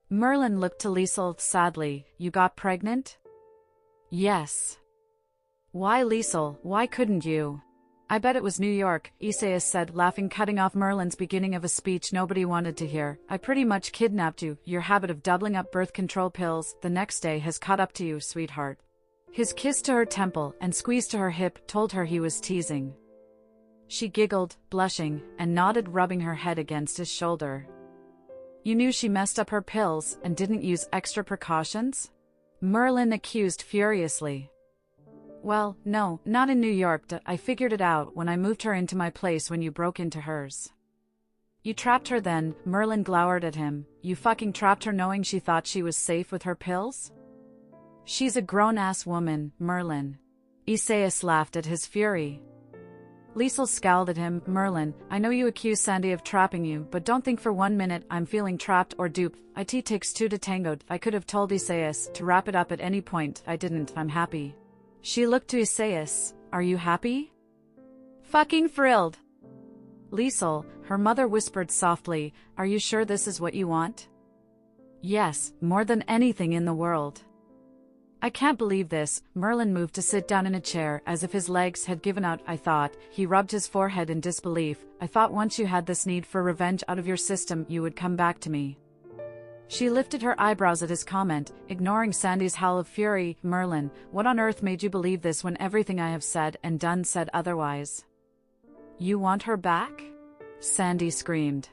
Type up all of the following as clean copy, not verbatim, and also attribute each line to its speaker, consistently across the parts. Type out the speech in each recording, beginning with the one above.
Speaker 1: Merlin looked to Liesel sadly. You got pregnant? Yes. Why, Liesel, why couldn't you? I bet it was New York, Isaias said, laughing, cutting off Merlin's beginning of a speech nobody wanted to hear. I pretty much kidnapped you. Your habit of doubling up birth control pills the next day has caught up to you, sweetheart. His kiss to her temple and squeeze to her hip told her he was teasing. She giggled, blushing, and nodded, rubbing her head against his shoulder. You knew she messed up her pills and didn't use extra precautions? Merlin accused furiously. Well, no, not in New York. I figured it out when I moved her into my place when you broke into hers. You trapped her then, Merlin glowered at him. You fucking trapped her knowing she thought she was safe with her pills? She's a grown-ass woman, Merlin. Isaias laughed at his fury. Liesel scowled at him. Merlin, I know you accuse Sandy of trapping you, but don't think for 1 minute I'm feeling trapped or duped. It takes two to tango. I could have told Isaias to wrap it up at any point. I didn't. I'm happy. She looked to Isaias. Are you happy? Fucking thrilled. Liesel, her mother whispered softly, are you sure this is what you want? Yes, more than anything in the world. I can't believe this. Merlin moved to sit down in a chair as if his legs had given out. I thought, he rubbed his forehead in disbelief, I thought once you had this need for revenge out of your system you would come back to me. She lifted her eyebrows at his comment, ignoring Sandy's howl of fury. Merlin, what on earth made you believe this when everything I have said and done said otherwise? You want her back? Sandy screamed.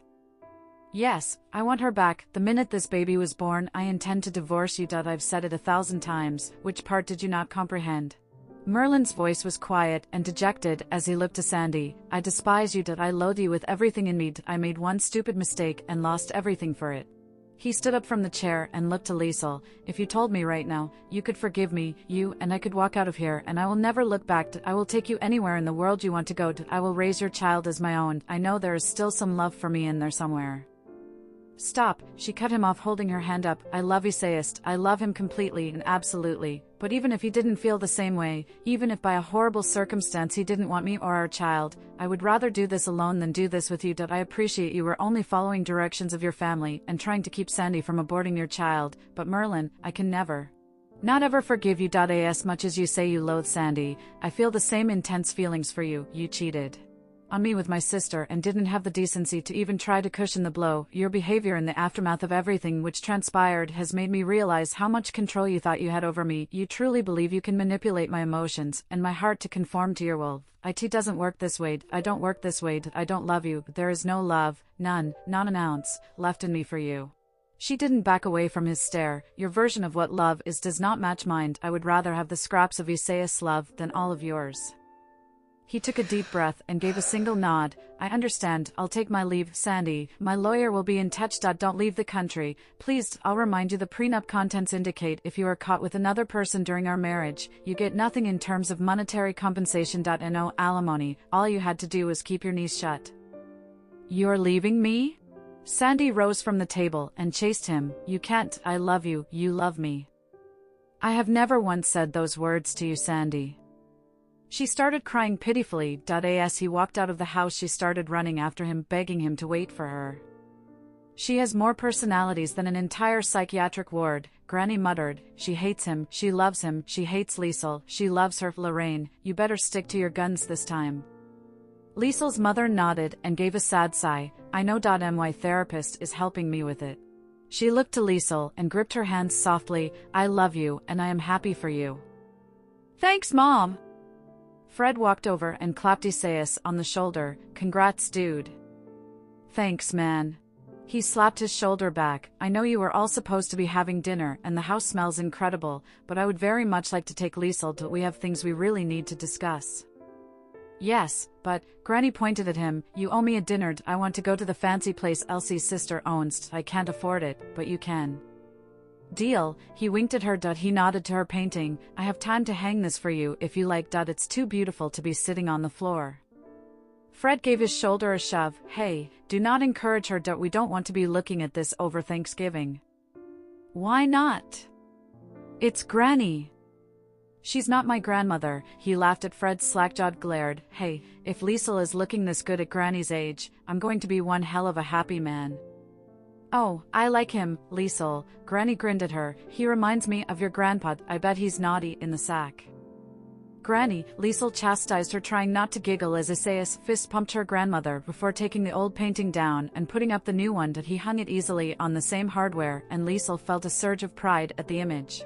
Speaker 1: Yes, I want her back. The minute this baby was born, I intend to divorce you. I've said it 1,000 times. Which part did you not comprehend? Merlin's voice was quiet and dejected as he looked to Sandy. I despise you. I loathe you with everything in me. I made one stupid mistake and lost everything for it. He stood up from the chair and looked to Liesel. If you told me right now, you could forgive me, you and I could walk out of here and I will never look back. I will take you anywhere in the world you want to go. I will raise your child as my own. I know there is still some love for me in there somewhere. Stop, she cut him off, holding her hand up. I love Isaias. I love him completely and absolutely. But even if he didn't feel the same way, even if by a horrible circumstance he didn't want me or our child, I would rather do this alone than do this with you. I appreciate you were only following directions of your family and trying to keep Sandy from aborting your child, but Merlin, I can never. Not ever forgive you. As much as you say you loathe Sandy, I feel the same intense feelings for you. You cheated on me with my sister and didn't have the decency to even try to cushion the blow. Your behavior in the aftermath of everything which transpired has made me realize how much control you thought you had over me. You truly believe you can manipulate my emotions and my heart to conform to your will. It doesn't work this way. I don't work this way. I don't love you. There is no love, none, not an ounce, left in me for you. She didn't back away from his stare. Your version of what love is does not match mine. I would rather have the scraps of Isaias' love than all of yours. He took a deep breath and gave a single nod. I understand. I'll take my leave. Sandy, my lawyer will be in touch. Don't leave the country. Please, I'll remind you the prenup contents indicate if you are caught with another person during our marriage, you get nothing in terms of monetary compensation. No alimony. All you had to do was keep your knees shut. You're leaving me? Sandy rose from the table and chased him. You can't. I love you. You love me. I have never once said those words to you, Sandy. She started crying pitifully. As he walked out of the house, she started running after him, begging him to wait for her. She has more personalities than an entire psychiatric ward, Granny muttered. She hates him, she loves him, she hates Liesel, she loves her. Lorraine, you better stick to your guns this time. Liesel's mother nodded and gave a sad sigh. I know. My therapist is helping me with it. She looked to Liesel and gripped her hands softly. I love you and I am happy for you. Thanks, Mom. Fred walked over and clapped Isaias on the shoulder. Congrats, dude. Thanks, man. He slapped his shoulder back. I know you were all supposed to be having dinner and the house smells incredible, but I would very much like to take Liesel to. We have things we really need to discuss. Yes, but, Granny pointed at him, you owe me a dinner. I want to go to the fancy place Elsie's sister owns. I can't afford it, but you can. Deal. He winked at her. He nodded to her painting. I have time to hang this for you if you like. It's too beautiful to be sitting on the floor. Fred gave his shoulder a shove. Hey, do not encourage her. We don't want to be looking at this over Thanksgiving. Why not? It's Granny. She's not my grandmother. He laughed at Fred's slack-jawed glared. Hey, if Liesel is looking this good at Granny's age, I'm going to be one hell of a happy man. Oh, I like him, Liesel. Granny grinned at her. He reminds me of your grandpa. I bet he's naughty in the sack. Granny, Liesel chastised her, trying not to giggle as Isaias fist-pumped her grandmother before taking the old painting down and putting up the new one that he hung it easily on the same hardware, and Liesel felt a surge of pride at the image.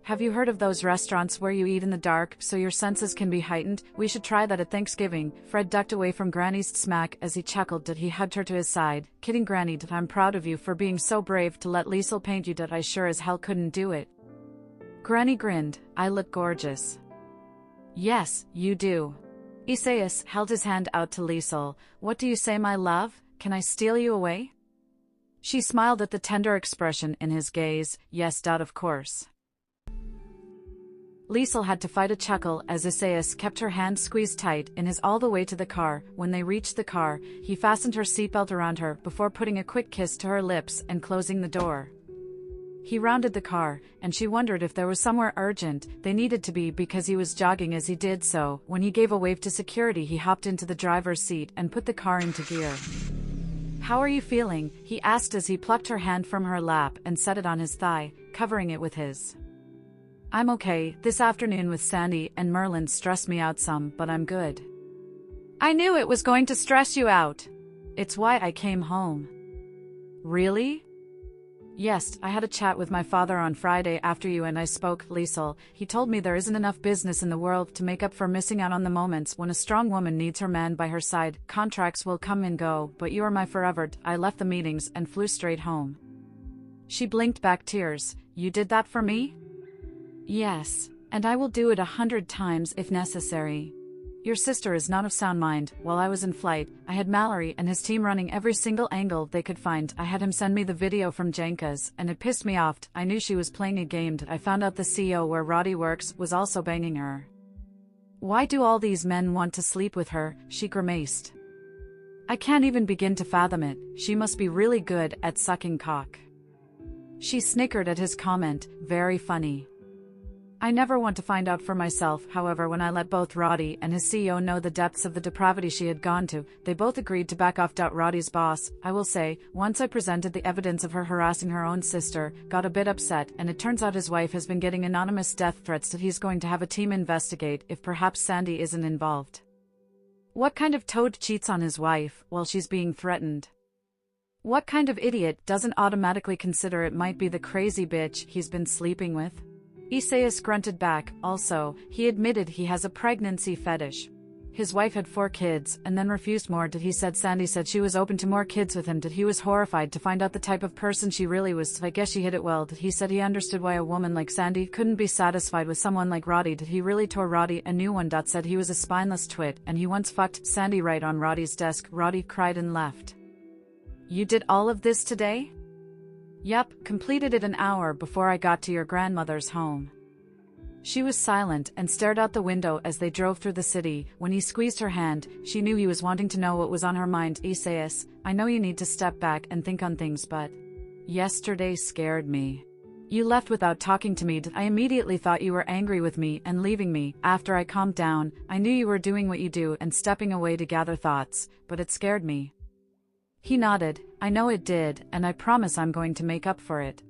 Speaker 1: Have you heard of those restaurants where you eat in the dark so your senses can be heightened? We should try that at Thanksgiving. Fred ducked away from Granny's smack as he chuckled that he hugged her to his side, kidding Granny that I'm proud of you for being so brave to let Liesel paint you that I sure as hell couldn't do it. Granny grinned. I look gorgeous. Yes, you do. Isaias held his hand out to Liesel. What do you say, my love? Can I steal you away? She smiled at the tender expression in his gaze. Yes, of course. Liesel had to fight a chuckle as Isaias kept her hand squeezed tight in his all the way to the car. When they reached the car, he fastened her seatbelt around her before putting a quick kiss to her lips and closing the door. He rounded the car, and she wondered if there was somewhere urgent they needed to be because he was jogging as he did so. When he gave a wave to security, he hopped into the driver's seat and put the car into gear. How are you feeling? He asked as he plucked her hand from her lap and set it on his thigh, covering it with his. I'm okay. This afternoon with Sandy and Merlin stressed me out some, but I'm good. I knew it was going to stress you out. It's why I came home. Really? Yes, I had a chat with my father on Friday after you and I spoke, Liesel. He told me there isn't enough business in the world to make up for missing out on the moments when a strong woman needs her man by her side. Contracts will come and go, but you are my forever. I left the meetings and flew straight home. She blinked back tears. You did that for me? Yes, and I will do it 100 times if necessary. Your sister is not of sound mind. While I was in flight, I had Mallory and his team running every single angle they could find. I had him send me the video from Janka's, and it pissed me off. I knew she was playing a game. I found out the CEO where Roddy works was also banging her. Why do all these men want to sleep with her? She grimaced. I can't even begin to fathom it. She must be really good at sucking cock. She snickered at his comment. Very funny. I never want to find out for myself. However, when I let both Roddy and his CEO know the depths of the depravity she had gone to, they both agreed to back off. Roddy's boss, I will say, once I presented the evidence of her harassing her own sister, got a bit upset, and it turns out his wife has been getting anonymous death threats that he's going to have a team investigate if perhaps Sandy isn't involved. What kind of toad cheats on his wife while she's being threatened? What kind of idiot doesn't automatically consider it might be the crazy bitch he's been sleeping with? Isaias grunted back. Also, he admitted he has a pregnancy fetish. His wife had 4 kids and then refused more. He said Sandy said she was open to more kids with him. He was horrified to find out the type of person she really was. I guess she hit it well. He said he understood why a woman like Sandy couldn't be satisfied with someone like Roddy. He really tore Roddy a new one. Said he was a spineless twit and he once fucked Sandy right on Roddy's desk. Roddy cried and left. You did all of this today? Yup, completed it an hour before I got to your grandmother's home. She was silent and stared out the window as they drove through the city. When he squeezed her hand, she knew he was wanting to know what was on her mind. Isaias, I know you need to step back and think on things, but yesterday scared me. You left without talking to me. I immediately thought you were angry with me and leaving me. After I calmed down, I knew you were doing what you do and stepping away to gather thoughts, but it scared me. He nodded. I know it did, and I promise I'm going to make up for it.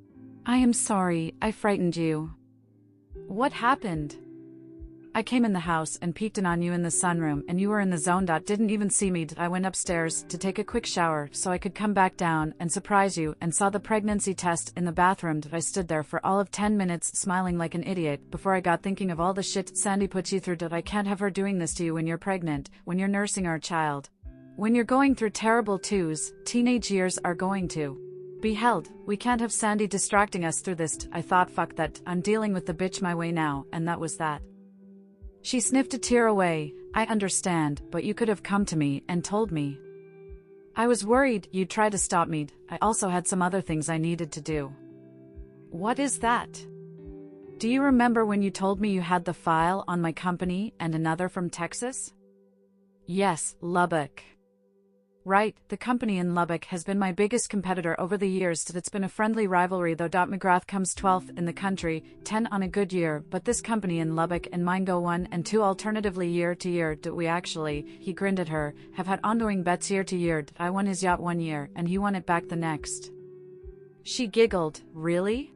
Speaker 1: I am sorry, I frightened you. What happened? I came in the house and peeked in on you in the sunroom and you were in the zone. Didn't even see me. I went upstairs to take a quick shower so I could come back down and surprise you and saw the pregnancy test in the bathroom. I stood there for all of 10 minutes smiling like an idiot before I got thinking of all the shit Sandy puts you through. I can't have her doing this to you when you're pregnant, when you're nursing our child. When you're going through terrible twos, teenage years are going to be held. We can't have Sandy distracting us through this. I thought, fuck that, I'm dealing with the bitch my way now, and that was that. She sniffed a tear away. I understand, but you could have come to me and told me. I was worried you'd try to stop me. I also had some other things I needed to do. What is that? Do you remember when you told me you had the file on my company and another from Texas? Yes, Lubbock. Right, the company in Lubbock has been my biggest competitor over the years. It's been a friendly rivalry though. McGrath comes 12th in the country, 10 on a good year, but this company in Lubbock and mine go 1 and 2 alternatively year to year. We actually, he grinned at her, have had ongoing bets year to year. I won his yacht 1 year and he won it back the next. She giggled. Really?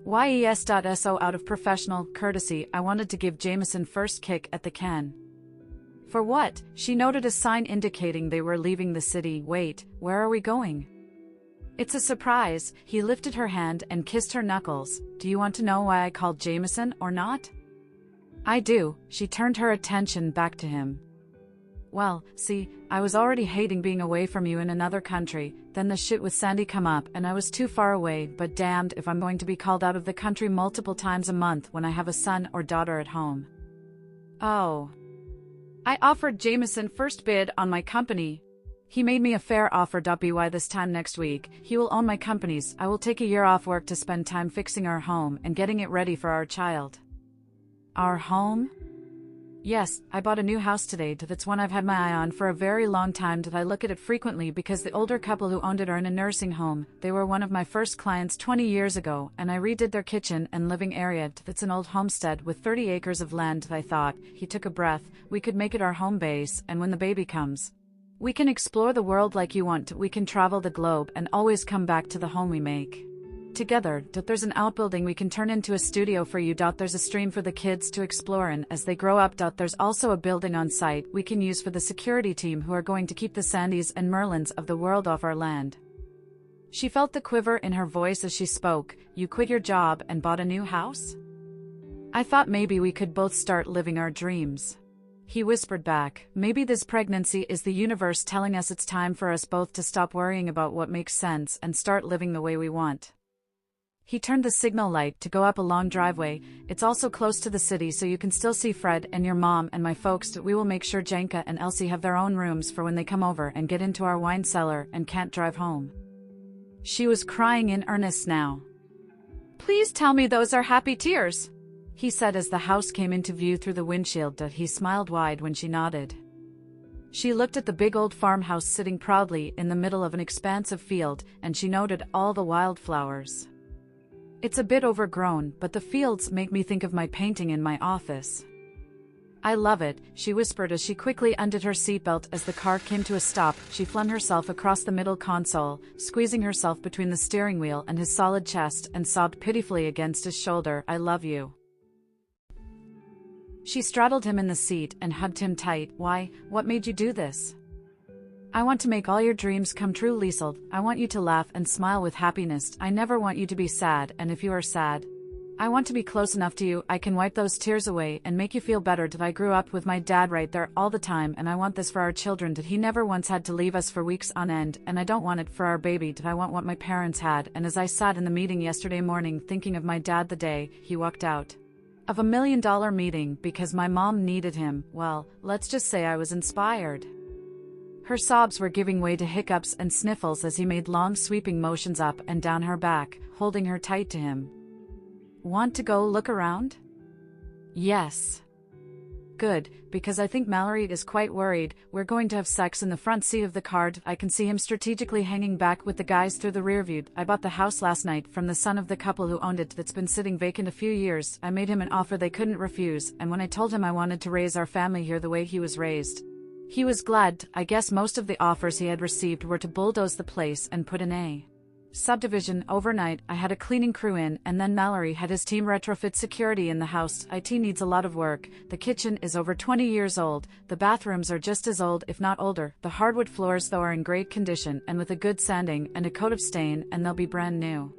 Speaker 1: YES.SO out of professional courtesy, I wanted to give Jameson first kick at the can. For what? She noted a sign indicating they were leaving the city. Wait, where are we going? It's a surprise. He lifted her hand and kissed her knuckles. Do you want to know why I called Jameson or not? I do. She turned her attention back to him. Well, see, I was already hating being away from you in another country, then the shit with Sandy come up and I was too far away, but damned if I'm going to be called out of the country multiple times a month when I have a son or daughter at home. Oh. I offered Jameson first bid on my company. He made me a fair offer. By this time next week, he will own my companies. I will take a year off work to spend time fixing our home and getting it ready for our child. Our home? Yes, I bought a new house today. That's one I've had my eye on for a very long time. I look at it frequently because the older couple who owned it are in a nursing home. They were one of my first clients 20 years ago, and I redid their kitchen and living area. That's an old homestead with 30 acres of land. I thought, he took a breath, we could make it our home base, and when the baby comes, we can explore the world like you want. We can travel the globe and always come back to the home we make together. There's an outbuilding we can turn into a studio for you. There's a stream for the kids to explore in as they grow up. There's also a building on site we can use for the security team who are going to keep the Sandys and Merlins of the world off our land. She felt the quiver in her voice as she spoke. You quit your job and bought a new house? I thought maybe we could both start living our dreams. He whispered back, maybe this pregnancy is the universe telling us it's time for us both to stop worrying about what makes sense and start living the way we want. He turned the signal light to go up a long driveway. It's also close to the city so you can still see Fred and your mom and my folks. We will make sure Janka and Elsie have their own rooms for when they come over and get into our wine cellar and can't drive home. She was crying in earnest now. Please tell me those are happy tears, he said as the house came into view through the windshield. He smiled wide when she nodded. She looked at the big old farmhouse sitting proudly in the middle of an expansive field, and she noted all the wildflowers. It's a bit overgrown, but the fields make me think of my painting in my office. I love it, she whispered as she quickly undid her seatbelt. As the car came to a stop, she flung herself across the middle console, squeezing herself between the steering wheel and his solid chest, and sobbed pitifully against his shoulder. I love you. She straddled him in the seat and hugged him tight. Why, what made you do this? I want to make all your dreams come true, Liesl. I want you to laugh and smile with happiness. I never want you to be sad, and if you are sad, I want to be close enough to you I can wipe those tears away and make you feel better. I grew up with my dad right there all the time, and I want this for our children. He never once had to leave us for weeks on end, and I don't want it for our baby. I want what my parents had. And as I sat in the meeting yesterday morning thinking of my dad the day he walked out of $1 million meeting because my mom needed him, well, let's just say I was inspired. Her sobs were giving way to hiccups and sniffles as he made long sweeping motions up and down her back, holding her tight to him. Want to go look around? Yes. Good, because I think Mallory is quite worried. We're going to have sex in the front seat of the car. I can see him strategically hanging back with the guys through the rear view. I bought the house last night from the son of the couple who owned it that's been sitting vacant a few years. I made him an offer they couldn't refuse, and when I told him I wanted to raise our family here the way he was raised, he was glad. I guess most of the offers he had received were to bulldoze the place and put in a subdivision. Overnight, I had a cleaning crew in, and then Mallory had his team retrofit security in the house. IT needs a lot of work. The kitchen is over 20 years old. The bathrooms are just as old, if not older. The hardwood floors, though, are in great condition and with a good sanding and a coat of stain, and they'll be brand new.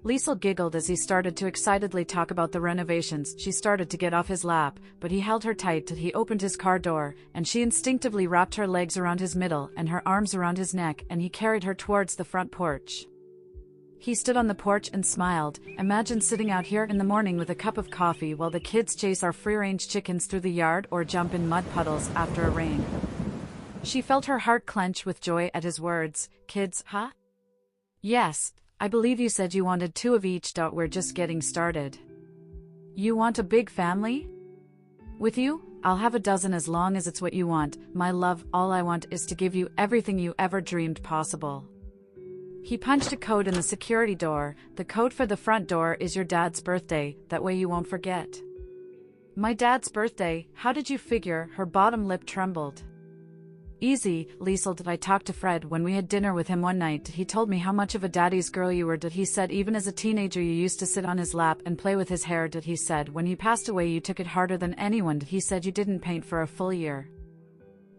Speaker 1: Liesl giggled as he started to excitedly talk about the renovations. She started to get off his lap, but he held her tight till he opened his car door, and she instinctively wrapped her legs around his middle and her arms around his neck, and he carried her towards the front porch. He stood on the porch and smiled. Imagine sitting out here in the morning with a cup of coffee while the kids chase our free-range chickens through the yard or jump in mud puddles after a rain. She felt her heart clench with joy at his words. Kids, huh? Yes. I believe you said you wanted 2 of each. We're just getting started. You want a big family? With you? I'll have a dozen as long as it's what you want. My love, all I want is to give you everything you ever dreamed possible. He punched a code in the security door. The code for the front door is your dad's birthday, that way you won't forget. My dad's birthday? How did you figure? Her bottom lip trembled. Easy, Liesl. Did I talk to Fred when we had dinner with him one night? He told me how much of a daddy's girl you were. Did he said even as a teenager you used to sit on his lap and play with his hair? Did he said when he passed away you took it harder than anyone? Did he said you didn't paint for a full year?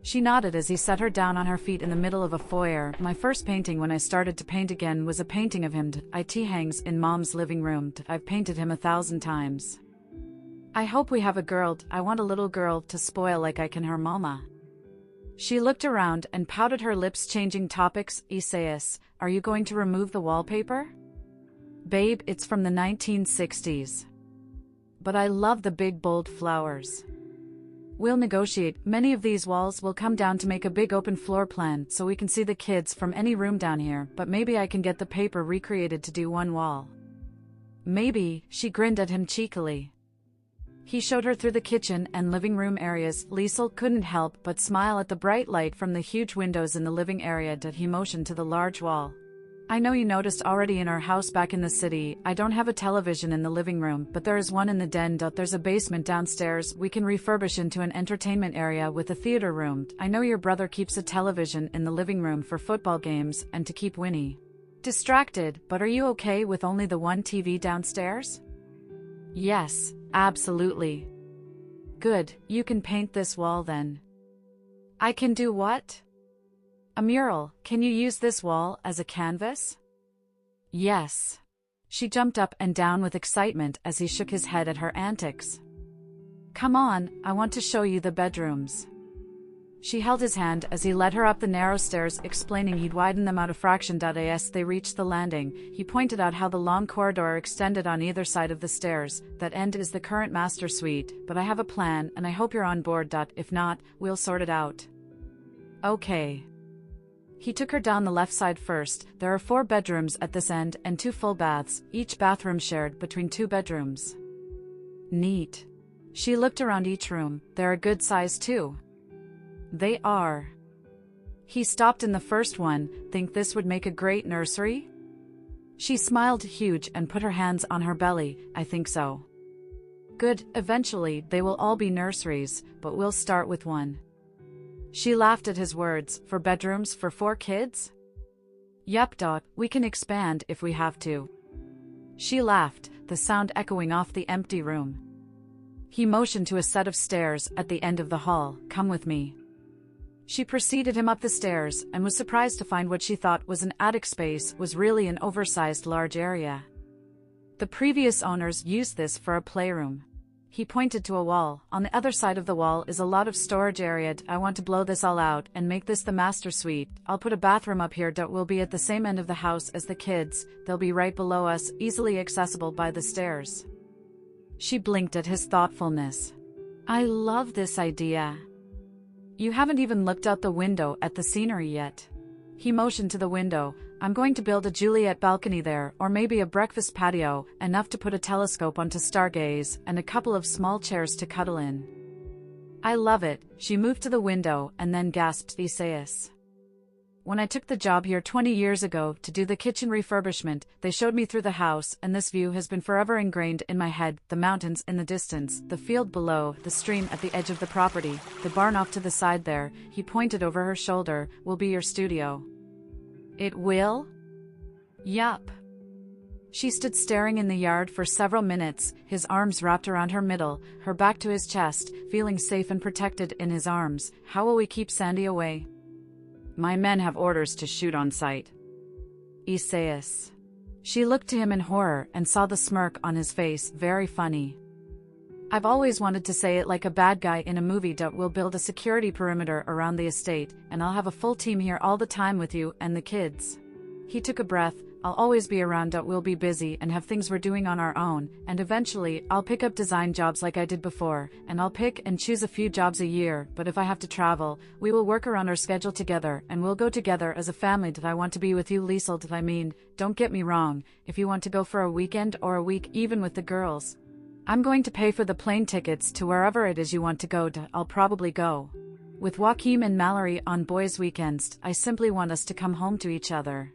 Speaker 1: She nodded as he set her down on her feet in the middle of a foyer. My first painting when I started to paint again was a painting of him. It hangs in Mom's living room. I've painted him 1,000 times. I hope we have a girl. I want a little girl to spoil like I can her mama. She looked around and pouted her lips, changing topics. Isaias, are you going to remove the wallpaper? Babe, it's from the 1960s. But I love the big bold flowers. We'll negotiate. Many of these walls will come down to make a big open floor plan so we can see the kids from any room down here, but maybe I can get the paper recreated to do one wall. Maybe, she grinned at him cheekily. He showed her through the kitchen and living room areas. Liesl couldn't help but smile at the bright light from the huge windows in the living area. He motioned to the large wall. I know you noticed already in our house back in the city, I don't have a television in the living room, but there is one in the den. There's a basement downstairs we can refurbish into an entertainment area with a theater room. I know your brother keeps a television in the living room for football games and to keep Winnie distracted, but are you okay with only the one TV downstairs? Yes, absolutely. Good, you can paint this wall then. I can do what? A mural. Can you use this wall as a canvas? Yes. She jumped up and down with excitement as he shook his head at her antics. Come on, I want to show you the bedrooms. She held his hand as he led her up the narrow stairs, explaining he'd widen them out a fraction. As they reached the landing, he pointed out how the long corridor extended on either side of the stairs. That end is the current master suite, but I have a plan and I hope you're on board. If not, we'll sort it out. Okay. He took her down the left side first. There are 4 bedrooms at this end and 2 full baths, each bathroom shared between 2 bedrooms. Neat. She looked around each room. They're a good size too. They are. He stopped in the first one. Think this would make a great nursery? She smiled huge and put her hands on her belly. I think so. Good, eventually they will all be nurseries, but we'll start with one. She laughed at his words. For bedrooms for 4 kids? Yup, we can expand if we have to. She laughed, the sound echoing off the empty room. He motioned to a set of stairs at the end of the hall. Come with me. She preceded him up the stairs and was surprised to find what she thought was an attic space was really an oversized large area. The previous owners used this for a playroom. He pointed to a wall. On the other side of the wall is a lot of storage area. I want to blow this all out and make this the master suite. I'll put a bathroom up here. We'll be at the same end of the house as the kids. They'll be right below us, easily accessible by the stairs. She blinked at his thoughtfulness. I love this idea. You haven't even looked out the window at the scenery yet. He motioned to the window. I'm going to build a Juliet balcony there, or maybe a breakfast patio, enough to put a telescope on to stargaze, and a couple of small chairs to cuddle in. I love it. She moved to the window and then gasped. Isaias. When I took the job here 20 years ago to do the kitchen refurbishment, they showed me through the house, and this view has been forever ingrained in my head. The mountains in the distance, the field below, the stream at the edge of the property, the barn off to the side there, he pointed over her shoulder, will be your studio. It will? Yup. She stood staring in the yard for several minutes, his arms wrapped around her middle, her back to his chest, feeling safe and protected in his arms. How will we keep Sandy away? My men have orders to shoot on sight. Isaias. She looked to him in horror and saw the smirk on his face. Very funny. I've always wanted to say it like a bad guy in a movie. We'll build a security perimeter around the estate, and I'll have a full team here all the time with you and the kids. He took a breath. I'll always be around. We'll be busy and have things we're doing on our own, and eventually I'll pick up design jobs like I did before, and I'll pick and choose a few jobs a year, but if I have to travel, we will work around our schedule together, and we'll go together as a family. I want to be with you, Liesl. I mean, don't get me wrong, if you want to go for a weekend or a week even with the girls, I'm going to pay for the plane tickets to wherever it is you want to go. I'll probably go with Joaquim and Mallory on boys' weekends. I simply want us to come home to each other.